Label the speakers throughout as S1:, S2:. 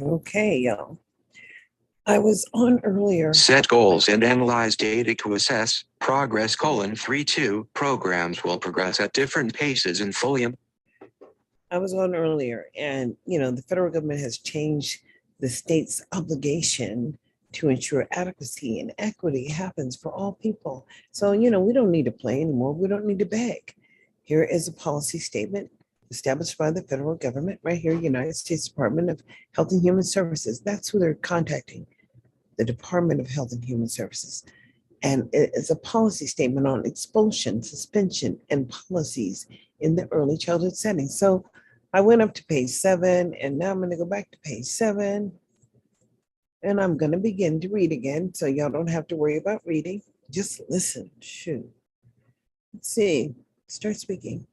S1: Okay, y'all. I was on earlier.
S2: Set goals and analyze data to assess progress. 3-2 programs will progress at different paces and fully.
S1: I was on earlier, and the federal government has changed the state's obligation to ensure adequacy and equity happens for all people. So, we don't need to play anymore. We don't need to beg. Here is a policy statement established by the federal government right here, United States Department of Health and Human Services. That's who they're contacting, the Department of Health and Human Services. And it's a policy statement on expulsion, suspension, and policies in the early childhood setting. So I went up to page 7, and now I'm going to go back to page 7. And I'm going to begin to read again, so y'all don't have to worry about reading. Just listen. Shoot. Let's see. Start speaking.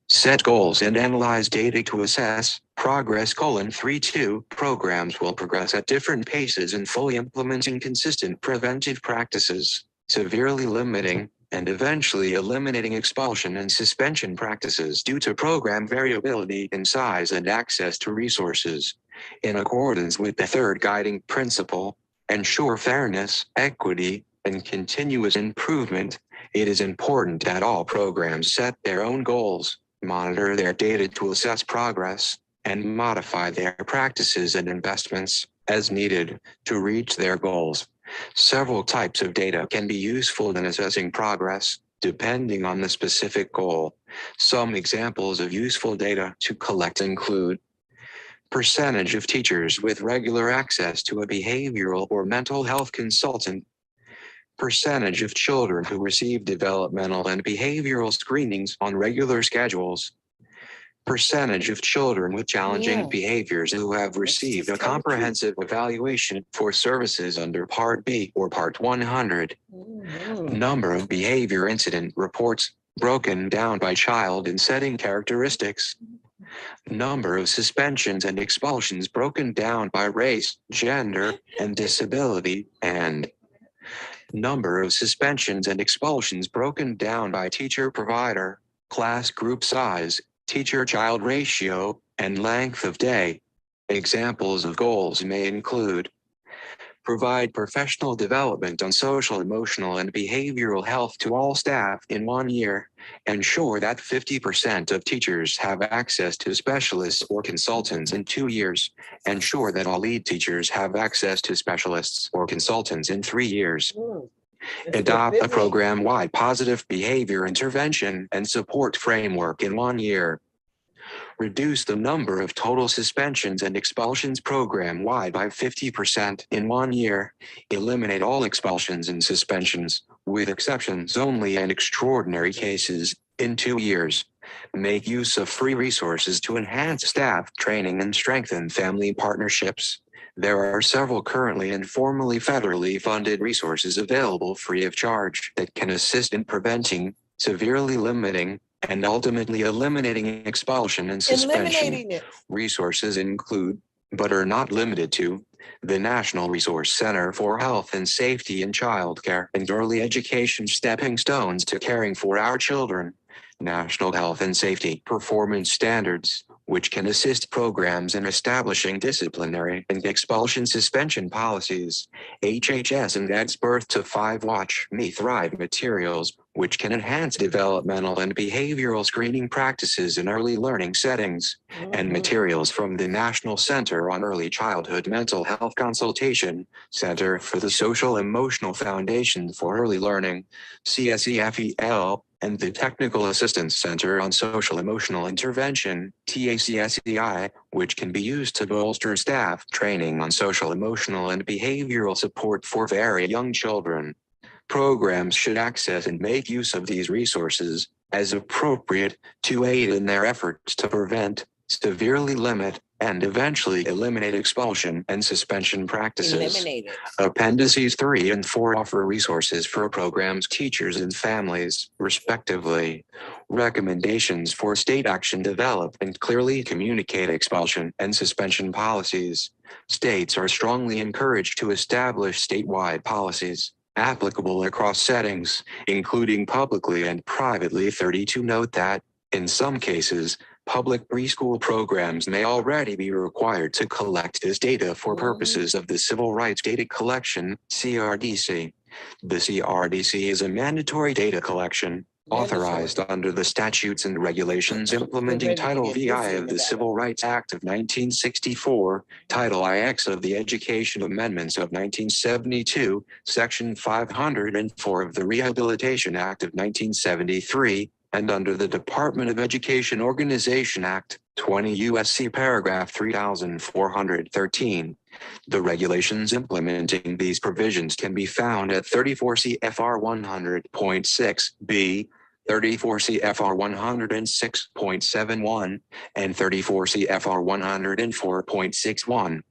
S2: Set goals and analyze data to assess progress. 3-2 programs will progress at different paces in fully implementing consistent preventive practices, severely limiting and eventually eliminating expulsion and suspension practices due to program variability in size and access to resources. In accordance with the third guiding principle, ensure fairness, equity, and continuous improvement, it is important that all programs set their own goals, monitor their data to assess progress, and modify their practices and investments as needed to reach their goals. Several types of data can be useful in assessing progress, depending on the specific goal. Some examples of useful data to collect include percentage of teachers with regular access to a behavioral or mental health consultant, percentage of children who receive developmental and behavioral screenings on regular schedules, percentage of children with challenging behaviors who have received a comprehensive evaluation for services under Part B or Part 100, number of behavior incident reports broken down by child and setting characteristics, number of suspensions and expulsions broken down by race, gender, and disability, and number of suspensions and expulsions broken down by teacher provider, class group size, teacher-child ratio, and length of day. Examples of goals may include provide professional development on social, emotional, and behavioral health to all staff in 1 year. Ensure that 50% of teachers have access to specialists or consultants in 2 years. Ensure that all lead teachers have access to specialists or consultants in 3 years. Adopt a program-wide positive behavior intervention and support framework in 1 year. Reduce the number of total suspensions and expulsions program-wide by 50% in 1 year. Eliminate all expulsions and suspensions, with exceptions only and extraordinary cases, in 2 years. Make use of free resources to enhance staff training and strengthen family partnerships. There are several currently and formerly federally funded resources available free of charge that can assist in preventing, severely limiting, and ultimately eliminating expulsion and suspension. Resources include, but are not limited to, the National Resource Center for Health and Safety in Childcare and Early Education Stepping Stones to Caring for Our Children, National Health and Safety Performance Standards, which can assist programs in establishing disciplinary and expulsion suspension policies, HHS and Dad's Birth to 5 Watch Me Thrive materials, which can enhance developmental and behavioral screening practices in early learning settings, and materials from the National Center on Early Childhood Mental Health Consultation, Center for the Social Emotional Foundation for Early Learning, CSEFEL, and the Technical Assistance Center on Social Emotional Intervention, TACSEI, which can be used to bolster staff training on social, emotional, and behavioral support for very young children. Programs should access and make use of these resources as appropriate to aid in their efforts to prevent, severely limit, and eventually eliminate expulsion and suspension practices. Appendices 3 and 4 offer resources for programs, teachers, and families, respectively. Recommendations for state action develop and clearly communicate expulsion and suspension policies. States are strongly encouraged to establish statewide policies applicable across settings, including publicly and privately. 32 note that, in some cases, Public preschool programs may already be required to collect this data for purposes of the Civil Rights Data Collection, CRDC. The CRDC is a mandatory data collection authorized under the statutes and regulations implementing Title VI of the Civil Rights Act of 1964, Title IX of the Education Amendments of 1972, Section 504 of the Rehabilitation Act of 1973, and under the Department of Education Organization Act, 20 U.S.C. paragraph 3413. The regulations implementing these provisions can be found at 34 CFR 100.6b, 34 CFR 106.71, and 34 CFR 104.61.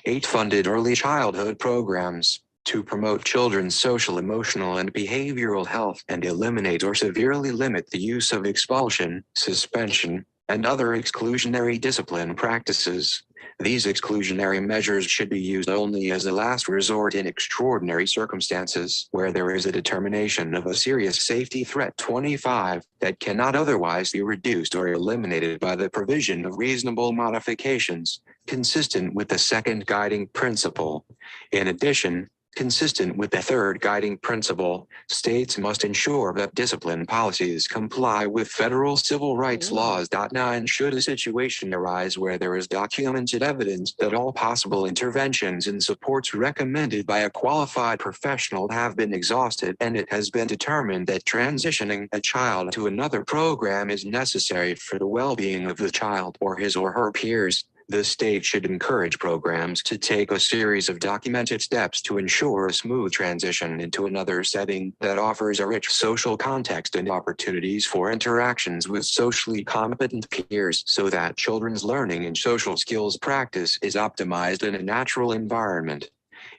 S2: 8 funded early childhood programs to promote children's social, emotional, and behavioral health and eliminate or severely limit the use of expulsion, suspension, and other exclusionary discipline practices. These exclusionary measures should be used only as a last resort in extraordinary circumstances where there is a determination of a serious safety threat. 25 that cannot otherwise be reduced or eliminated by the provision of reasonable modifications, consistent with the second guiding principle. In addition, consistent with the third guiding principle, states must ensure that discipline policies comply with federal civil rights laws. 9 Should a situation arise where there is documented evidence that all possible interventions and supports recommended by a qualified professional have been exhausted and it has been determined that transitioning a child to another program is necessary for the well-being of the child or his or her peers, the state should encourage programs to take a series of documented steps to ensure a smooth transition into another setting that offers a rich social context and opportunities for interactions with socially competent peers so that children's learning and social skills practice is optimized in a natural environment.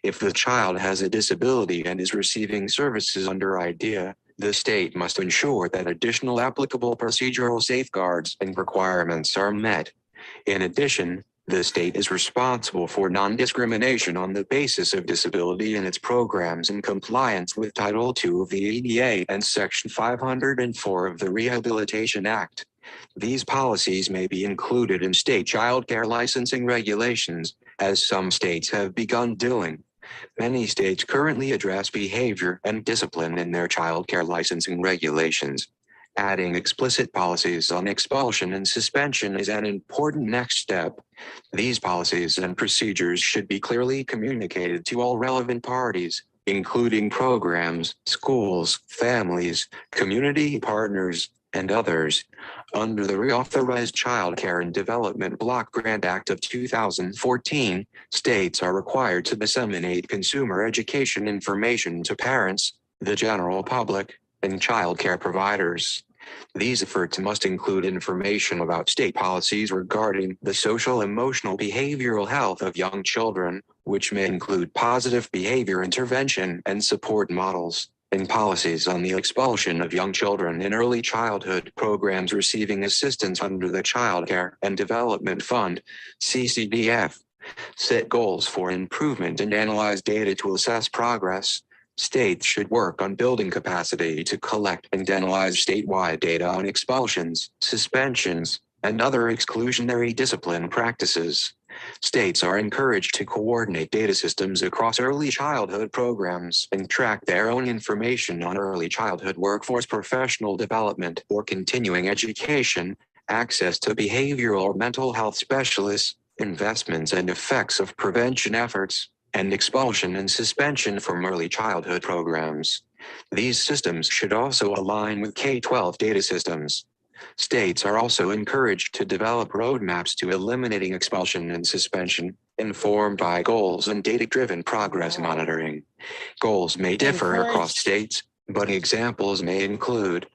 S2: If the child has a disability and is receiving services under IDEA, the state must ensure that additional applicable procedural safeguards and requirements are met. In addition, the state is responsible for non-discrimination on the basis of disability in its programs in compliance with Title II of the ADA and Section 504 of the Rehabilitation Act. These policies may be included in state child care licensing regulations, as some states have begun doing. Many states currently address behavior and discipline in their child care licensing regulations. Adding explicit policies on expulsion and suspension is an important next step. These policies and procedures should be clearly communicated to all relevant parties, including programs, schools, families, community partners, and others. Under the Reauthorized Child Care and Development Block Grant Act of 2014, states are required to disseminate consumer education information to parents, the general public, and child care providers. These efforts must include information about state policies regarding the social, emotional, behavioral health of young children, which may include positive behavior intervention and support models, and policies on the expulsion of young children in early childhood programs receiving assistance under the Child Care and Development Fund, CCDF. Set goals for improvement and analyze data to assess progress. States should work on building capacity to collect and analyze statewide data on expulsions, suspensions, and other exclusionary discipline practices. States are encouraged to coordinate data systems across early childhood programs and track their own information on early childhood workforce professional development or continuing education, access to behavioral or mental health specialists, investments and effects of prevention efforts, and expulsion and suspension from early childhood programs. These systems should also align with K-12 data systems. States are also encouraged to develop roadmaps to eliminating expulsion and suspension, informed by goals and data-driven progress monitoring. Goals may differ across states, but examples may include: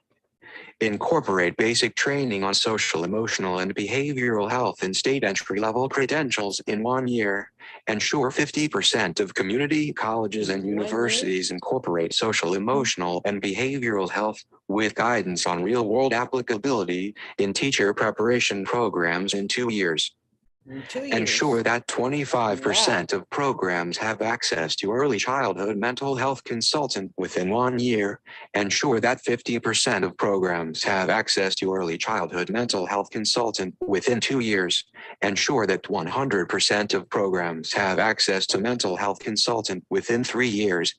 S2: incorporate basic training on social, emotional, and behavioral health in state entry-level credentials in 1 year. Ensure 50% of community colleges and universities incorporate social, emotional, and behavioral health with guidance on real-world applicability in teacher preparation programs in 2 years.
S1: In 2 years.
S2: Ensure that
S1: Wow.
S2: 25% of programs have access to early childhood mental health consultant within 1 year. Ensure that 50% of programs have access to early childhood mental health consultant within 2 years. Ensure that 100% of programs have access to mental health consultant within 3 years.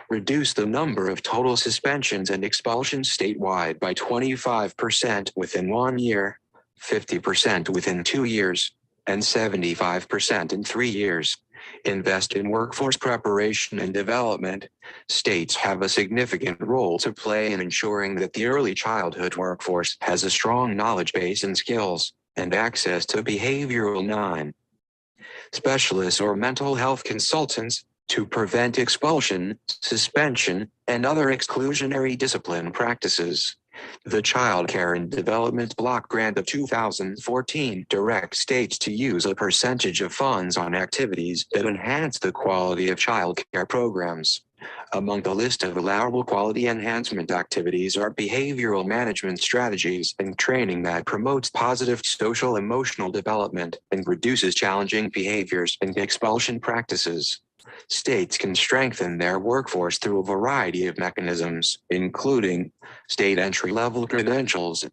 S2: Reduce the number of total suspensions and expulsions statewide by 25% within 1 year, 50% within 2 years, and 75% in 3 years. Invest in workforce preparation and development. States have a significant role to play in ensuring that the early childhood workforce has a strong knowledge base and skills, and access to behavioral specialists or mental health consultants to prevent expulsion, suspension, and other exclusionary discipline practices. The Child Care and Development Block Grant of 2014 directs states to use a percentage of funds on activities that enhance the quality of child care programs. Among the list of allowable quality enhancement activities are behavioral management strategies and training that promotes positive social emotional development and reduces challenging behaviors and expulsion practices. States can strengthen their workforce through a variety of mechanisms, including state entry-level credentials.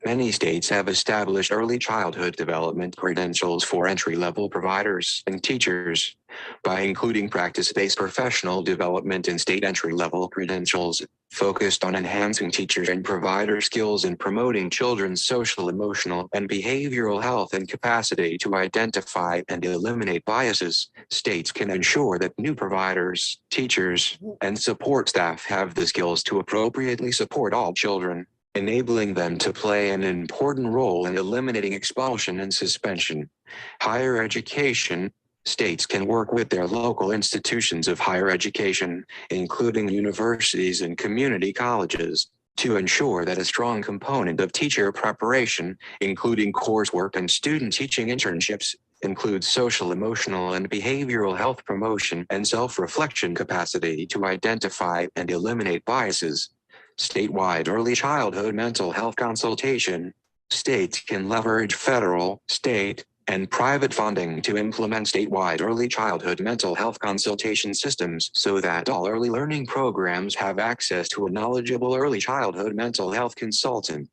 S2: Many states have established early childhood development credentials for entry-level providers and teachers. By including practice-based professional development in state entry-level credentials, focused on enhancing teachers and provider skills and promoting children's social, emotional, and behavioral health and capacity to identify and eliminate biases, states can ensure that new providers, teachers, and support staff have the skills to appropriately support all children, enabling them to play an important role in eliminating expulsion and suspension. Higher education. States can work with their local institutions of higher education, including universities and community colleges, to ensure that a strong component of teacher preparation, including coursework and student teaching internships, includes social, emotional, and behavioral health promotion and self-reflection capacity to identify and eliminate biases. Statewide early childhood mental health consultation. States can leverage federal, state, and private funding to implement statewide early childhood mental health consultation systems so that all early learning programs have access to a knowledgeable early childhood mental health consultant.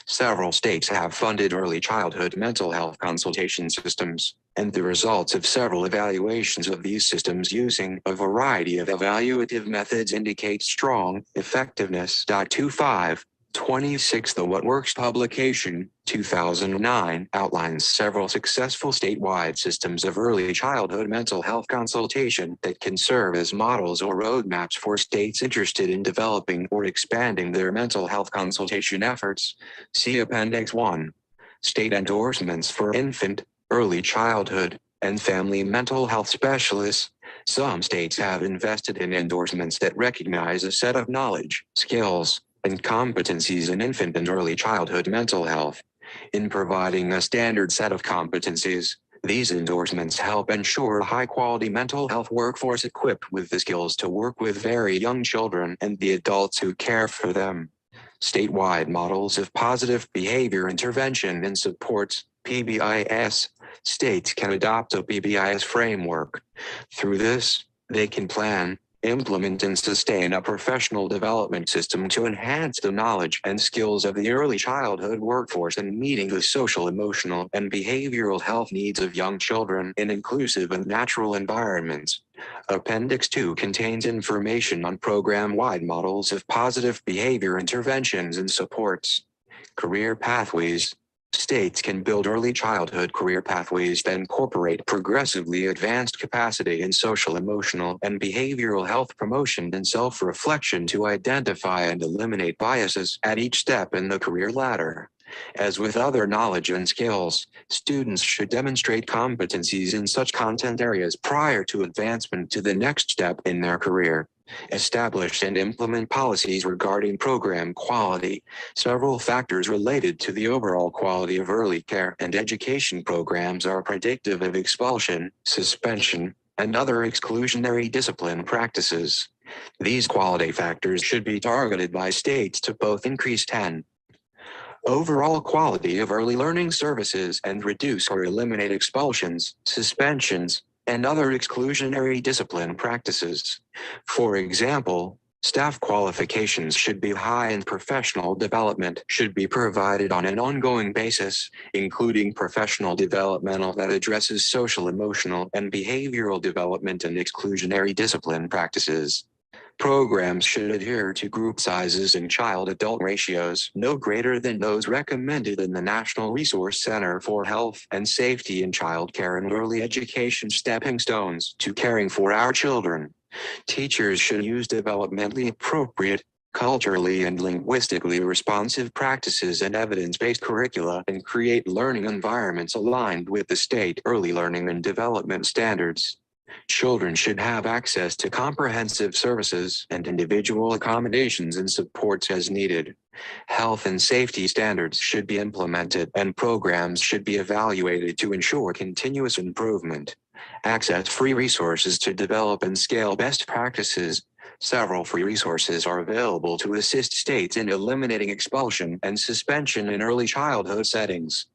S2: Several states have funded early childhood mental health consultation systems, and the results of several evaluations of these systems using a variety of evaluative methods indicate strong effectiveness. 26 The What Works publication, 2009, outlines several successful statewide systems of early childhood mental health consultation that can serve as models or roadmaps for states interested in developing or expanding their mental health consultation efforts. See Appendix 1. State endorsements for infant, early childhood, and family mental health specialists. Some states have invested in endorsements that recognize a set of knowledge, skills, and competencies in infant and early childhood mental health. In providing a standard set of competencies, these endorsements help ensure a high-quality mental health workforce equipped with the skills to work with very young children and the adults who care for them. Statewide models of positive behavior intervention and supports, PBIS. States can adopt a PBIS framework. Through this, they can plan, implement, and sustain a professional development system to enhance the knowledge and skills of the early childhood workforce in meeting the social, emotional, and behavioral health needs of young children in inclusive and natural environments. Appendix 2 contains information on program-wide models of positive behavior interventions and supports. Career pathways. States can build early childhood career pathways that incorporate progressively advanced capacity in social, emotional, and behavioral health promotion and self-reflection to identify and eliminate biases at each step in the career ladder. As with other knowledge and skills, students should demonstrate competencies in such content areas prior to advancement to the next step in their career. Establish and implement policies regarding program quality. Several factors related to the overall quality of early care and education programs are predictive of expulsion, suspension, and other exclusionary discipline practices. These quality factors should be targeted by states to both increase 10. overall quality of early learning services, and reduce or eliminate expulsions, suspensions, and other exclusionary discipline practices. For example, staff qualifications should be high and professional development should be provided on an ongoing basis, including professional developmental that addresses social, emotional, and behavioral development and exclusionary discipline practices. Programs should adhere to group sizes and child-adult ratios no greater than those recommended in the National Resource Center for Health and Safety in Childcare and Early Education Stepping Stones to Caring for Our Children. Teachers should use developmentally appropriate, culturally and linguistically responsive practices and evidence-based curricula and create learning environments aligned with the state early learning and development standards. Children should have access to comprehensive services and individual accommodations and supports as needed. Health and safety standards should be implemented and programs should be evaluated to ensure continuous improvement. Access free resources to develop and scale best practices. Several free resources are available to assist states in eliminating expulsion and suspension in early childhood settings.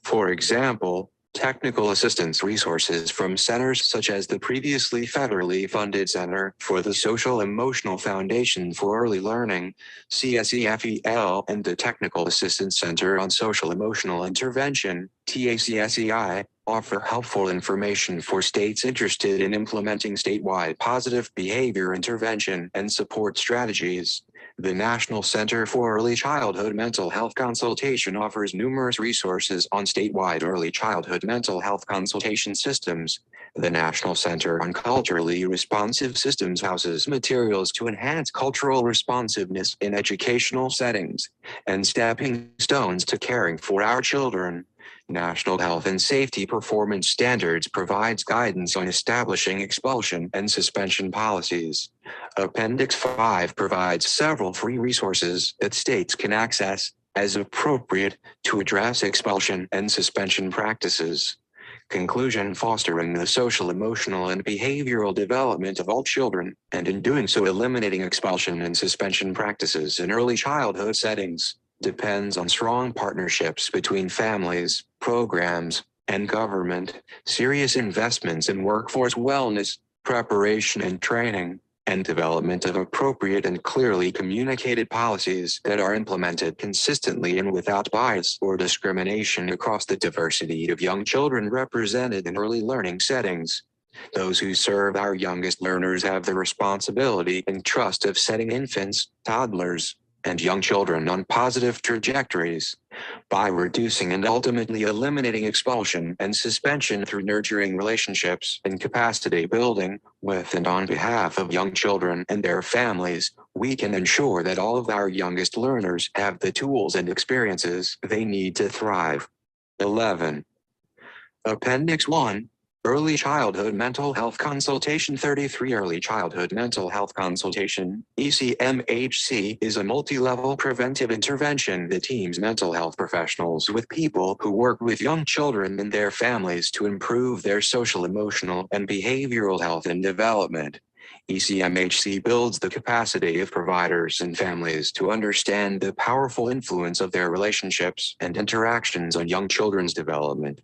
S2: For example, technical assistance resources from centers such as the previously federally funded Center for the Social Emotional Foundation for Early Learning, CSEFEL, and the Technical Assistance Center on Social Emotional Intervention, TACSEI, offer helpful information for states interested in implementing statewide positive behavior intervention and support strategies. The National Center for Early Childhood Mental Health Consultation offers numerous resources on statewide early childhood mental health consultation systems. The National Center on Culturally Responsive Systems houses materials to enhance cultural responsiveness in educational settings and stepping stones to caring for our children. National Health and Safety Performance Standards provides guidance on establishing expulsion and suspension policies. Appendix 5 provides several free resources that states can access as appropriate to address expulsion and suspension practices. Conclusion: fostering the social, emotional, and behavioral development of all children, and in doing so eliminating expulsion and suspension practices in early childhood settings, depends on strong partnerships between families, programs, and government, serious investments in workforce wellness, preparation and training, and development of appropriate and clearly communicated policies that are implemented consistently and without bias or discrimination across the diversity of young children represented in early learning settings. Those who serve our youngest learners have the responsibility and trust of setting infants, toddlers, and young children on positive trajectories. By reducing and ultimately eliminating expulsion and suspension through nurturing relationships and capacity building with and on behalf of young children and their families, we can ensure that all of our youngest learners have the tools and experiences they need to thrive. 11. Appendix 1. Early Childhood Mental Health Consultation 33. Early Childhood Mental Health Consultation, ECMHC, is a multi-level preventive intervention that teams mental health professionals with people who work with young children and their families to improve their social, emotional, and behavioral health and development. ECMHC builds the capacity of providers and families to understand the powerful influence of their relationships and interactions on young children's development.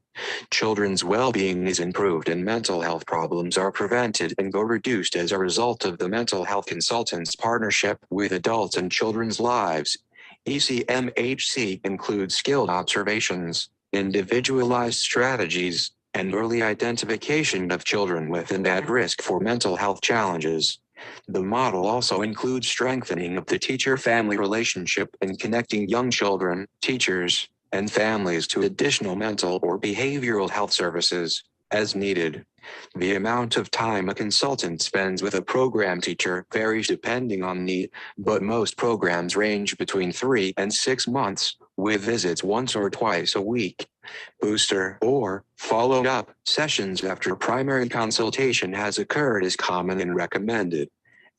S2: Children's well-being is improved and mental health problems are prevented and or reduced as a result of the mental health consultants' partnership with adults and children's lives. ECMHC includes skilled observations, individualized strategies, and early identification of children with and at risk for mental health challenges. The model also includes strengthening of the teacher-family relationship and connecting young children, teachers, and families to additional mental or behavioral health services as needed. The amount of time a consultant spends with a program teacher varies depending on need, but most programs range between 3 and 6 months, with visits once or twice a week. Booster or follow-up sessions after primary consultation has occurred is common and recommended.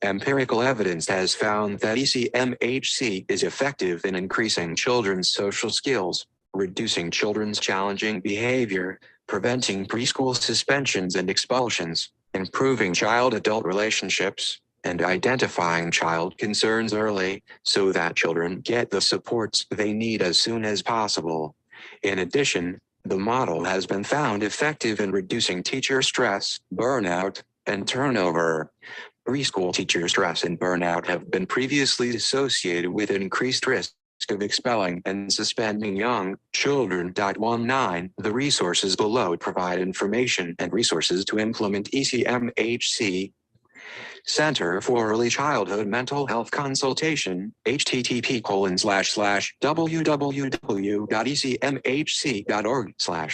S2: Empirical evidence has found that ECMHC is effective in increasing children's social skills, reducing children's challenging behavior, preventing preschool suspensions and expulsions, improving child-adult relationships, and identifying child concerns early so that children get the supports they need as soon as possible. In addition, the model has been found effective in reducing teacher stress, burnout, and turnover. Preschool teacher stress and burnout have been previously associated with increased risk of expelling and suspending young children. 19. The resources below provide information and resources to implement ECMHC. Center for Early Childhood Mental Health Consultation, http://www.ecmhc.org/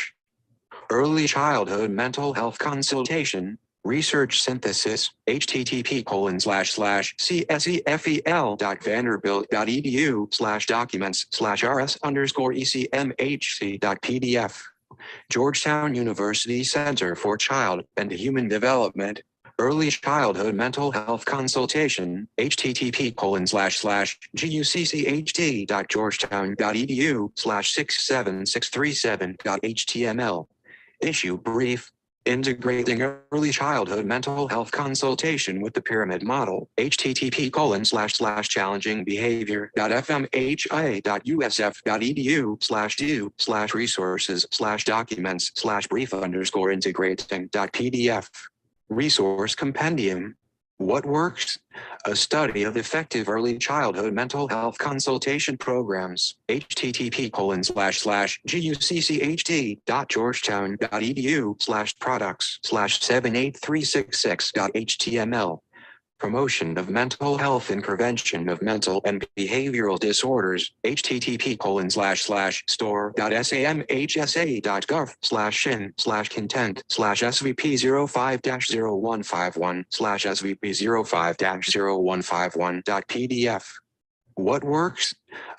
S2: Early Childhood Mental Health Consultation, Research Synthesis, http://csefel.vanderbilt.edu/documents/rs_ecmhc.pdf. Georgetown University Center for Child and Human Development, Early Childhood Mental Health Consultation, http://gucch.georgetown.edu/67637.html. Issue Brief. Integrating Early Childhood Mental Health Consultation with the Pyramid Model, http://challengingbehavior.fmhi.usf.edu/resources/documents/brief_integrating.pdf. Resource Compendium. What Works? A Study of Effective Early Childhood Mental Health Consultation Programs, http://gucch.edu/products/78366.html. Promotion of Mental Health and Prevention of Mental and Behavioral Disorders, http://store.samhsa.gov/in/content/svp05-0151/svp05-0151.pdf. What Works?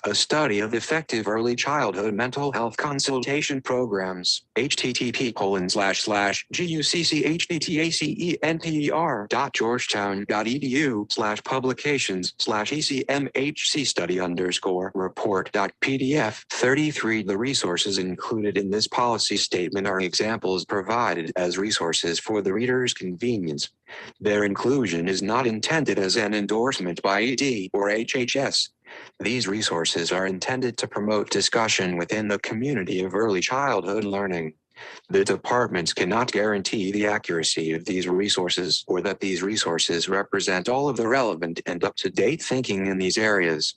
S2: A Study of Effective Early Childhood Mental Health Consultation Programs, http://gucchtacenter.edu/publications/ecmhc study_report.pdf. 33. The resources included in this policy statement are examples provided as resources for the reader's convenience. Their inclusion is not intended as an endorsement by ED or HHS. These resources are intended to promote discussion within the community of early childhood learning. The departments cannot guarantee the accuracy of these resources or that these resources represent all of the relevant and up-to-date thinking in these areas.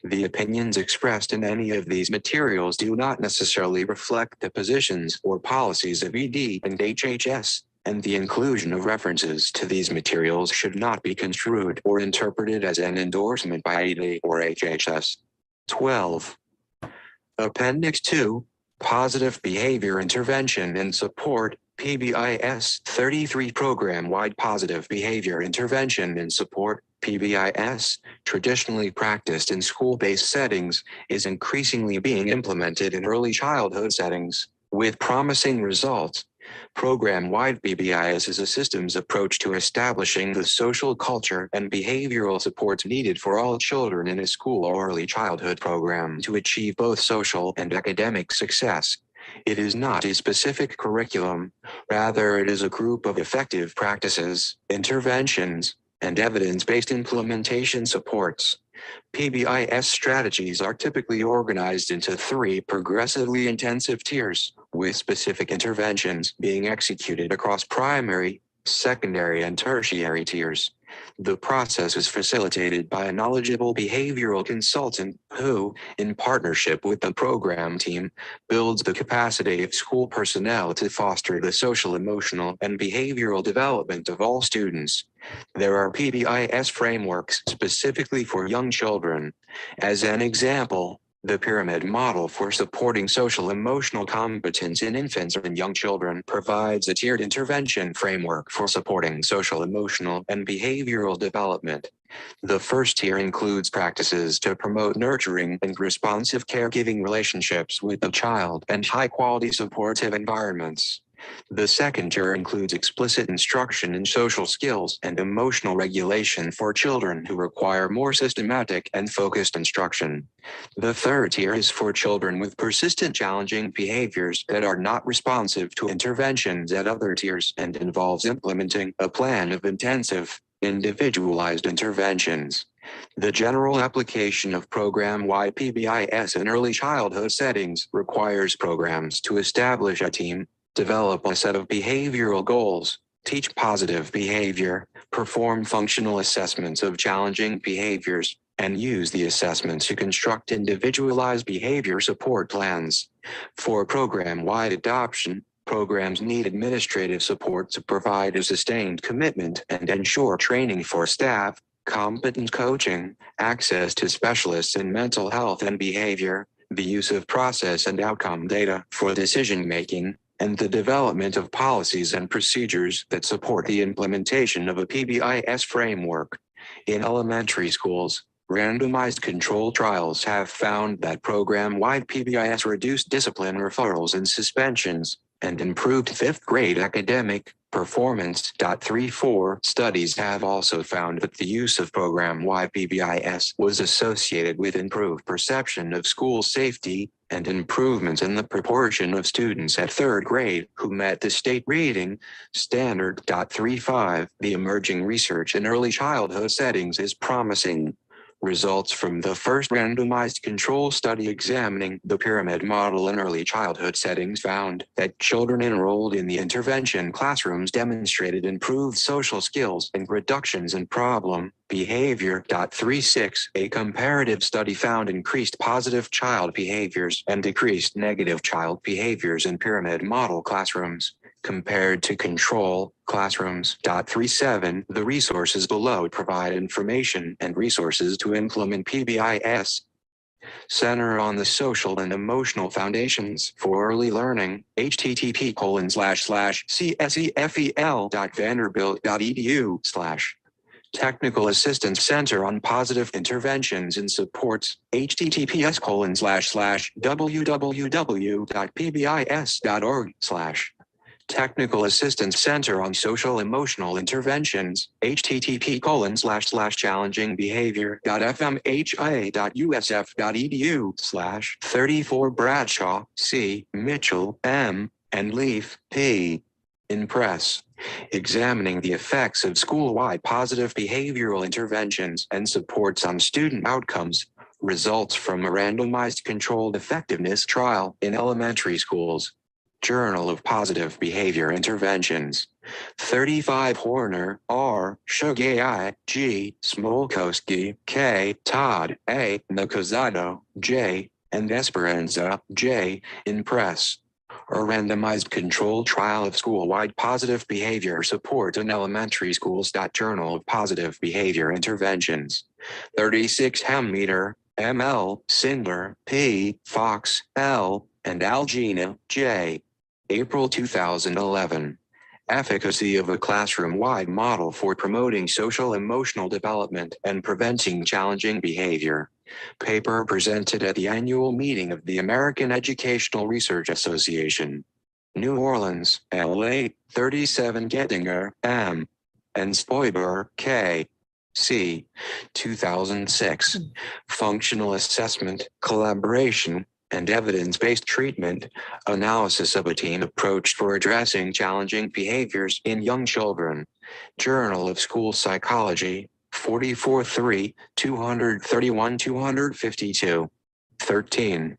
S2: The opinions expressed in any of these materials do not necessarily reflect the positions or policies of ED and HHS, and the inclusion of references to these materials should not be construed or interpreted as an endorsement by ED or HHS. 12. Appendix 2, Positive Behavior Intervention and Support, PBIS 33 Program-Wide Positive Behavior Intervention and Support, PBIS, traditionally practiced in school-based settings, is increasingly being implemented in early childhood settings, with promising results. Program-wide PBIS is a systems approach to establishing the social culture and behavioral supports needed for all children in a school or early childhood program to achieve both social and academic success. It is not a specific curriculum, rather it is a group of effective practices, interventions, and evidence-based implementation supports. PBIS strategies are typically organized into 3 progressively intensive tiers, with specific interventions being executed across primary, secondary, and tertiary tiers. The process is facilitated by a knowledgeable behavioral consultant who, in partnership with the program team, builds the capacity of school personnel to foster the social, emotional, and behavioral development of all students. There are PBIS frameworks specifically for young children. As an example, the pyramid model for supporting social emotional competence in infants and young children provides a tiered intervention framework for supporting social emotional and behavioral development. The first tier includes practices to promote nurturing and responsive caregiving relationships with the child and high-quality supportive environments. The second tier includes explicit instruction in social skills and emotional regulation for children who require more systematic and focused instruction. The third tier is for children with persistent challenging behaviors that are not responsive to interventions at other tiers and involves implementing a plan of intensive, Individualized interventions. The general application of program-wide PBIS in early childhood settings requires programs to establish a team, develop a set of behavioral goals, teach positive behavior, perform functional assessments of challenging behaviors, and use the assessments to construct individualized behavior support plans. For program-wide adoption, programs need administrative support to provide a sustained commitment and ensure training for staff, competent coaching, access to specialists in mental health and behavior, the use of process and outcome data for decision-making, and the development of policies and procedures that support the implementation of a PBIS framework. In elementary schools, randomized control trials have found that program-wide PBIS reduced discipline referrals and suspensions, and improved fifth grade academic performance. 34 studies have also found that the use of program-wide PBIS was associated with improved perception of school safety and improvements in the proportion of students at third grade who met the state reading standard. 35 The emerging research in early childhood settings is promising. Results from the first randomized control study examining the pyramid model in early childhood settings found that children enrolled in the intervention classrooms demonstrated improved social skills and reductions in problem behavior. 36 A comparative study found increased positive child behaviors and decreased negative child behaviors in pyramid model classrooms compared to control classrooms. 37 The resources below provide information and resources to implement PBIS. Center on the Social and Emotional Foundations for Early Learning, http://csefel.vanderbilt.edu/ Technical Assistance Center on Positive Interventions and Supports, https://www.pbis.org/ Technical Assistance Center on Social Emotional Interventions, http://challengingbehavior.fmha.usf.edu/ 34 Bradshaw, C., Mitchell, M., and Leaf, P. in Press. Examining the effects of school-wide positive behavioral interventions and supports on student outcomes. Results from a randomized controlled effectiveness trial in elementary schools. Journal of Positive Behavior Interventions. 35 Horner, R. Shugei, G. Smolkowski, K. Todd, A. Nakazato, J. and Esperanza, J. in Press. A randomized controlled trial of school-wide positive behavior support in elementary schools. Journal of Positive Behavior Interventions. 36 Hemmeter, M.L., Sindler, P., Fox, L., and Algina, J. April 2011. Efficacy of a classroom-wide model for promoting social-emotional development and preventing challenging behavior. Paper presented at the annual meeting of the American Educational Research Association. New Orleans, LA, 37 Gettinger, M. and Spoiber, K. C. 2006. Functional Assessment, Collaboration, and Evidence-Based Treatment, Analysis of a Team Approach for Addressing Challenging Behaviors in Young Children. Journal of School Psychology, 44-3, 231-252. 13.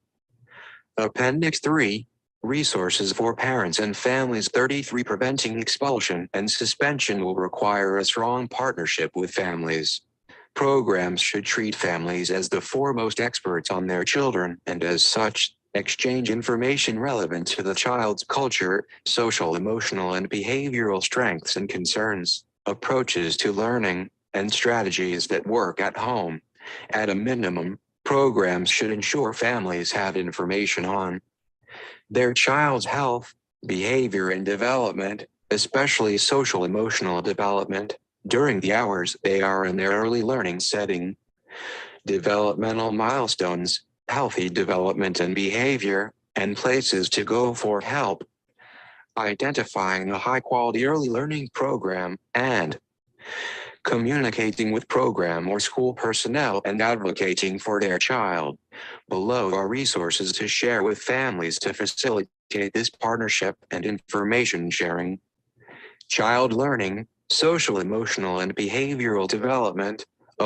S2: Appendix 3, Resources for Parents and Families. 33 Preventing expulsion and suspension will require a strong partnership with families. Programs should treat families as the foremost experts on their children, and as such, exchange information relevant to the child's culture, social, emotional, and behavioral strengths and concerns, approaches to learning, and strategies that work at home. At a minimum, programs should ensure families have information on their child's health, behavior, and development, especially social emotional development, during the hours they are in their early learning setting. Developmental milestones, healthy development and behavior, and places to go for help. Identifying a high-quality early learning program, and communicating with program or school personnel and advocating for their child. Below are resources to share with families to facilitate this partnership and information sharing. Child Learning, social, emotional, and behavioral development.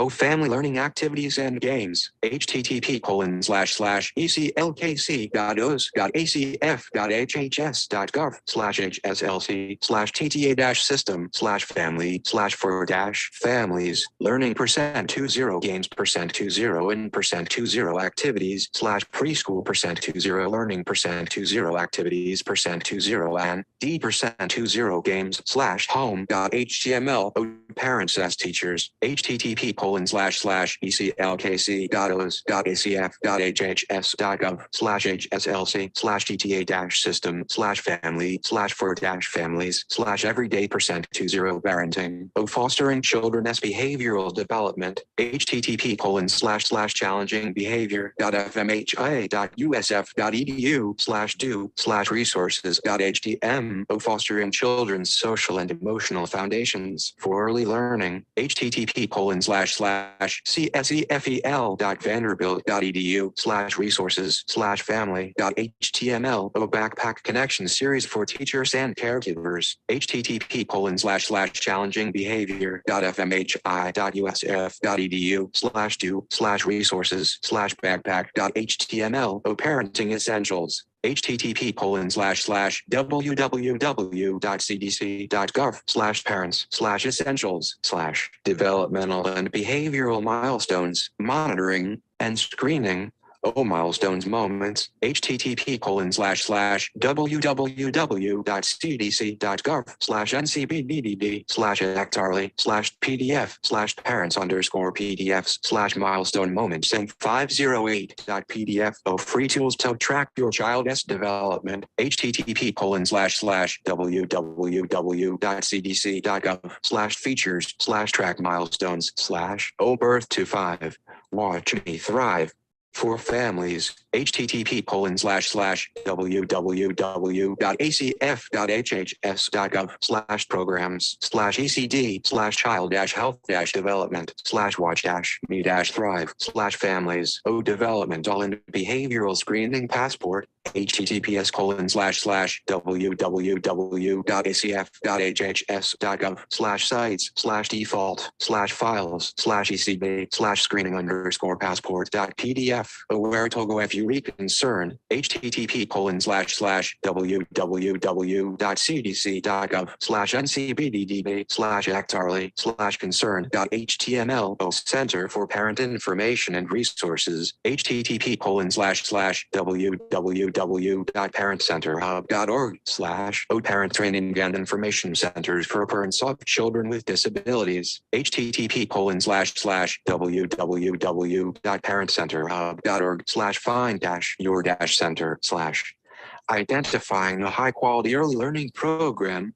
S2: Family learning activities and games. http://eclkc.os.acf.gov/hslc/tta-system/family/for-families learning %20 games %20 and %20 activities /preschool %20 learning %20 activities %20 and d%20 games/home.html parents as teachers http://eclkc.os.acf.hslc/tta-system/family/for-families/everyday %20 parenting fostering children's behavioral development http://challenging behavior.fmhi.usf.edu/do/resources.htm fostering children's social and emotional foundations for early learning http://csefel.vanderbilt.edu/resources/family.html backpack connection series for teachers and caregivers http://challenging behavior.fmhi.usf.edu/do/resources/backpack.html parenting essentials http://www.cdc.gov/parents/essentials/developmental and behavioral milestones, monitoring and screening. Milestones moments http://www.cdc.gov/ncbdd/actarly/pdf/parents_pdfs/milestone moments and 508.pdf free tools to track your child's development http://www.cdc.gov/features/track milestones/birth to 5 watch me thrive for families http://www.acf.hs.gov/programs/ecd/child-health-development/watch-me-thrive/families developmental and behavioral screening passport https://www.acf.hs.gov/sites/default/files/ecd/screening_passport.pdf where to go if you concern http://www.cdc.gov/ncbdd/actarly/concern.html Center for Parent Information and Resources http://www.parentcenterhub.org/parent training and information centers for parents of children with disabilities http://www.parentcenterhub.org/find-your-center/identifying a high-quality early learning program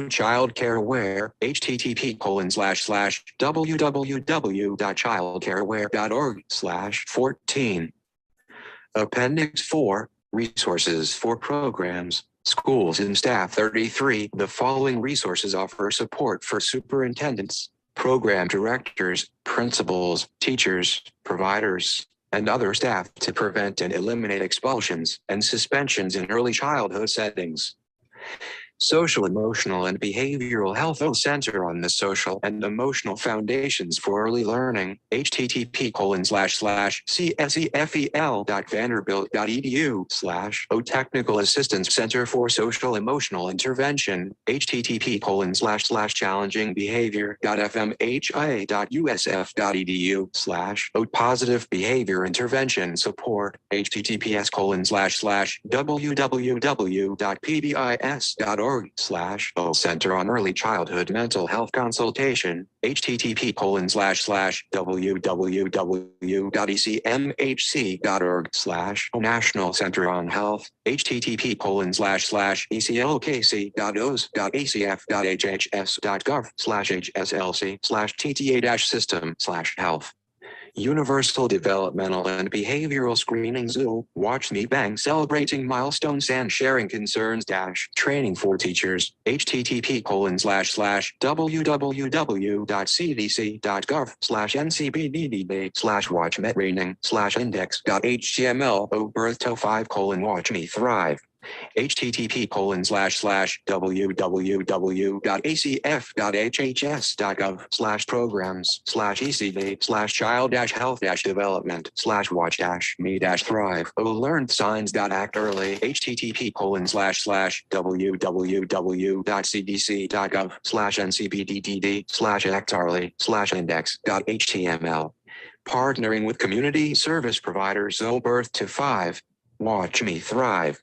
S2: child care aware http://www.childcareaware.org/14 Appendix 4 Resources for Programs Schools and Staff 33 The following resources offer support for superintendents, program directors, principals, teachers, providers, and other staff to prevent and eliminate expulsions and suspensions in early childhood settings. Social, Emotional, and Behavioral Health Center on the Social and Emotional Foundations for Early Learning, http://csefel.vanderbilt.edu/O Technical Assistance Center for Social Emotional Intervention, http://challenging behavior.fmhi.usf.edu/O Positive Behavior Intervention Support, https://www.pbis.org /O Center on Early Childhood Mental Health Consultation http://www.ecmhc.org/O National Center on Health http://eclkc.os.acf.hs.gov/hslc/tta-system/health Universal Developmental and Behavioral Screening Zoo, Watch Me Bang Celebrating Milestones and Sharing Concerns Training for Teachers, http://www.cdc.gov/ncbdd/watchmetraining/index.html birth to 5 watch me thrive http://www.acf.hhs.gov/programs/ecd/child-health-development/watch-me-thrive learned signs.act-early http://www.cdc.gov/ncbddd/act-early/index.html partnering with community service providers O Birth to 5. Watch Me Thrive.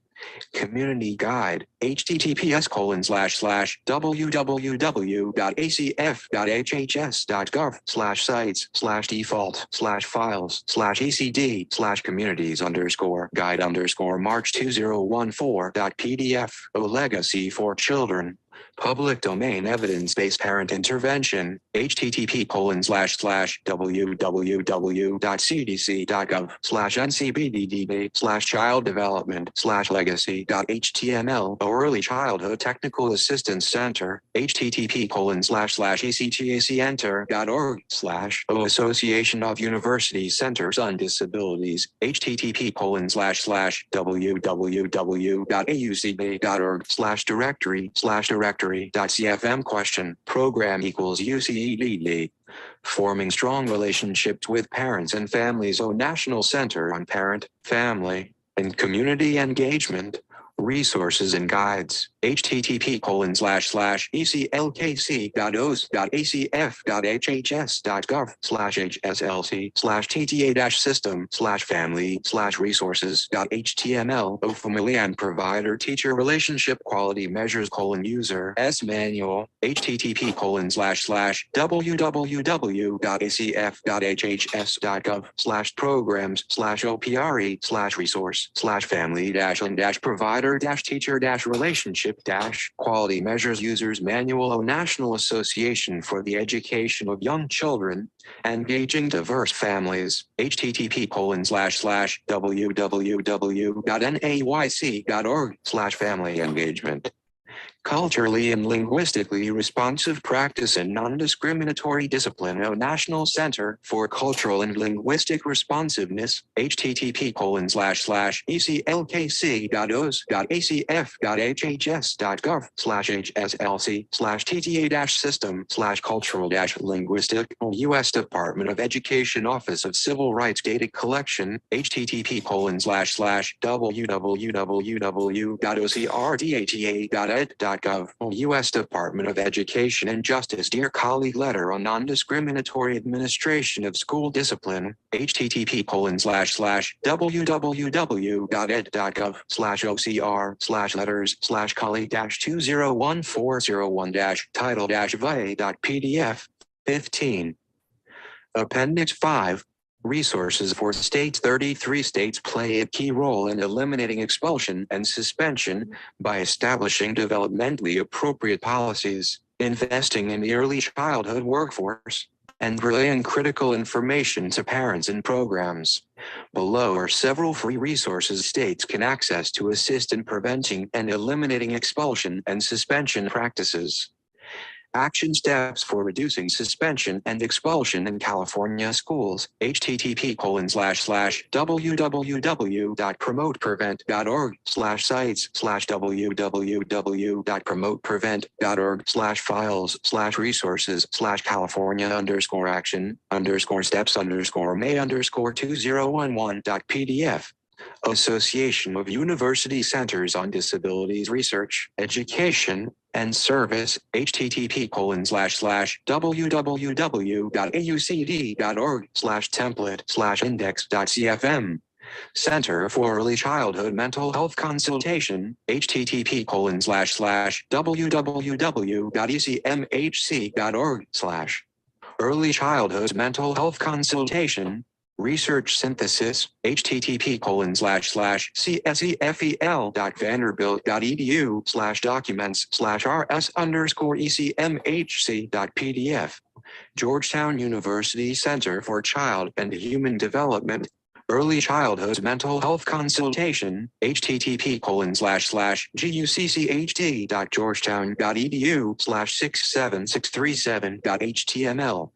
S2: Community Guide, https://www.acf.hhs.gov/sites/default/files/ecd/communities_guide_march2014.pdf legacy for children. Public domain evidence-based parent intervention, http://www.cdc.gov/ncbdd/child development/legacy.html Early Childhood Technical Assistance Center, http://ectacenter.org/O Association of University Centers on Disabilities, http://www.aucb.org/directory/directory.cfm question program equals UCED. Forming strong relationships with parents and families. O National Center on Parent, Family, and Community Engagement. Resources and guides, http://eclk.os.acf.hhs.gov/hslc/tta-system/family/resources.html family and provider teacher relationship quality measures user s manual http://www.acf.hhs.gov/programs/opre/resource/family-and-provider-teacher-relationship- quality measures O National Association for the Education of Young Children, Engaging Diverse Families, http://www.nayc.org/family engagement. Culturally and linguistically responsive practice and non-discriminatory discipline. O National Center for Cultural and Linguistic Responsiveness, http://eclk.os.acf.hhs.gov/hslc/tta-system/cultural-linguistic U.S. Department of Education Office of Civil Rights Data Collection, http://www.ocrdata.ed.gov U.S. Department of Education and Justice Dear Colleague Letter on Non-Discriminatory Administration of School Discipline, http://www.ed.gov/ocr/letters/colleague-201401-title-va.pdf 15. Appendix 5. Resources for states. 33 states play a key role in eliminating expulsion and suspension by establishing developmentally appropriate policies, investing in the early childhood workforce, and relaying critical information to parents and programs. Below are several free resources states can access to assist in preventing and eliminating expulsion and suspension practices. Action steps for reducing suspension and expulsion in California schools. http://www.promoteprevent.org/sites/www.california_action_steps_may_2011.pdf Association of University Centers on Disabilities Research, Education, and Service, http://www.aucd.org/template/index.cfm Center for Early Childhood Mental Health Consultation, http://www.ecmhc.org/Early Childhood Mental Health Consultation, Research Synthesis, http://cfel.vanderbilt.edu/documents/rs_ecmhc.pdf Georgetown University Center for Child and Human Development, Early Childhood Mental Health Consultation, http://guccht.georgetown.edu/67637.html.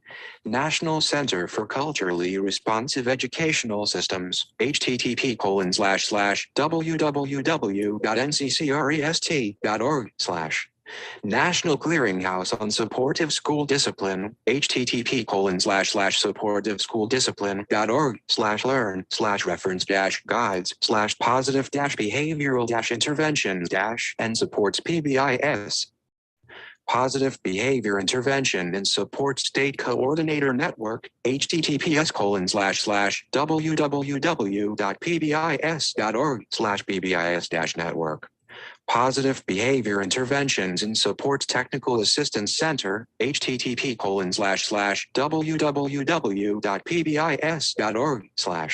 S2: National Center for Culturally Responsive Educational Systems, http://www.nccrest.org/ National Clearinghouse on Supportive School Discipline, http://supportiveschoolDiscipline.org/learn/reference-guides/positive-behavioral-interventions- and supports PBIS. Positive Behavior Intervention and Support State Coordinator Network, https://www.pbis.org/pbis-network. Positive Behavior Interventions and Support Technical Assistance Center, http://www.pbis.org/.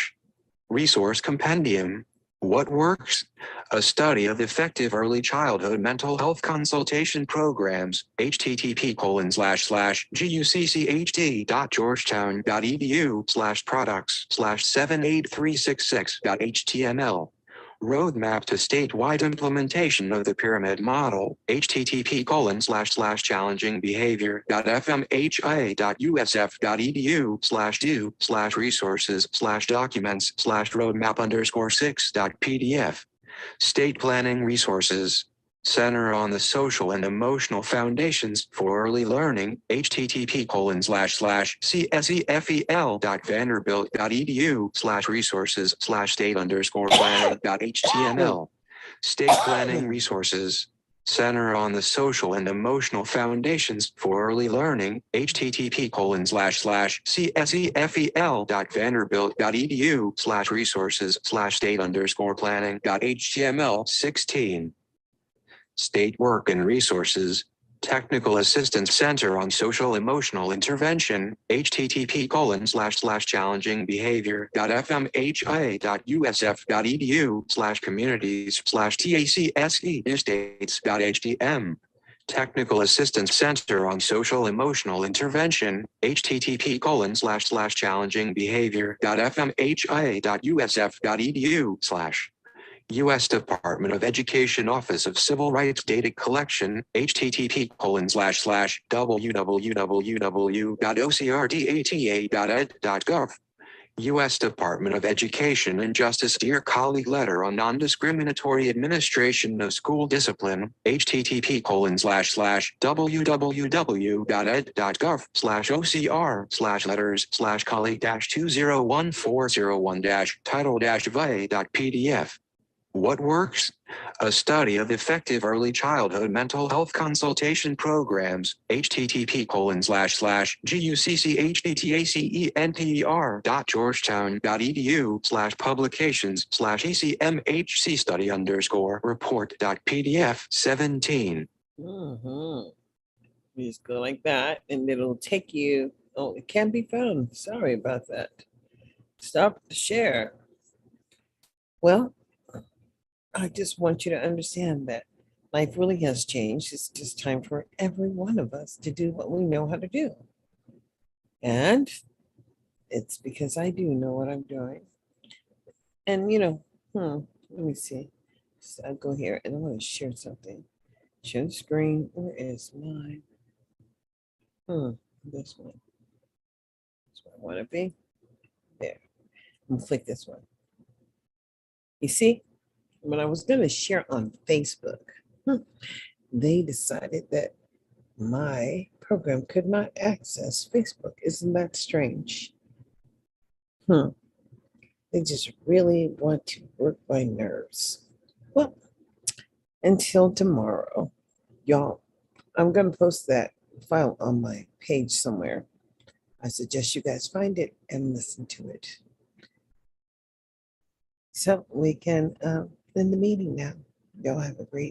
S2: Resource Compendium. What Works? A Study of Effective Early Childhood Mental Health Consultation Programs, http://guccht.georgetown.edu/products/78366.html. Roadmap to statewide implementation of the pyramid model, http://challengingbehavior.fmhi.usf.edu/do/resources/documents/roadmap_6.pdf. State Planning Resources. Center on the Social and Emotional Foundations for Early Learning, http://csefel.vanderbilt.edu/resources/state_planning.html. State Planning Resources. Center on the Social and Emotional Foundations for Early Learning, http://csefel.vanderbilt.edu/resources/state_planning.html. 16. State Work and Resources. Technical Assistance Center on Social Emotional Intervention, http://challengingbehavior.fmhi.usf.edu/communities/TACSE estates.htm. Technical Assistance Center on Social Emotional Intervention, http://challengingbehavior.fmhi.usf.edu/ U.S. Department of Education Office of Civil Rights Data Collection, http://www.ocrdata.ed.gov. U.S. Department of Education and Justice Dear Colleague Letter on Non-Discriminatory Administration of School Discipline, http://www.ed.gov/ocr/letters/colleague-201401-title-va.pdf. What Works? A Study of Effective Early Childhood Mental Health Consultation Programs, http://guccht.georgetown.edu/publications/ecmhc study_report.pdf. 17.
S1: You just go like that, and it'll take you. Oh, it can't be found. Sorry about that. Stop the share. Well, I just want you to understand that life really has changed. It's just time for every one of us to do what we know how to do. And it's because I do know what I'm doing. And, let me see. So I'll go here and I want to share something. Share the screen. Where is mine? This one. That's where I want to be. There. I'm gonna click this one. You see, when I was going to share on Facebook, they decided that my program could not access Facebook. Isn't that strange? They just really want to work my nerves. Well, until tomorrow, y'all, I'm going to post that file on my page somewhere. I suggest you guys find it and listen to it. So we can end the meeting now. Y'all have a great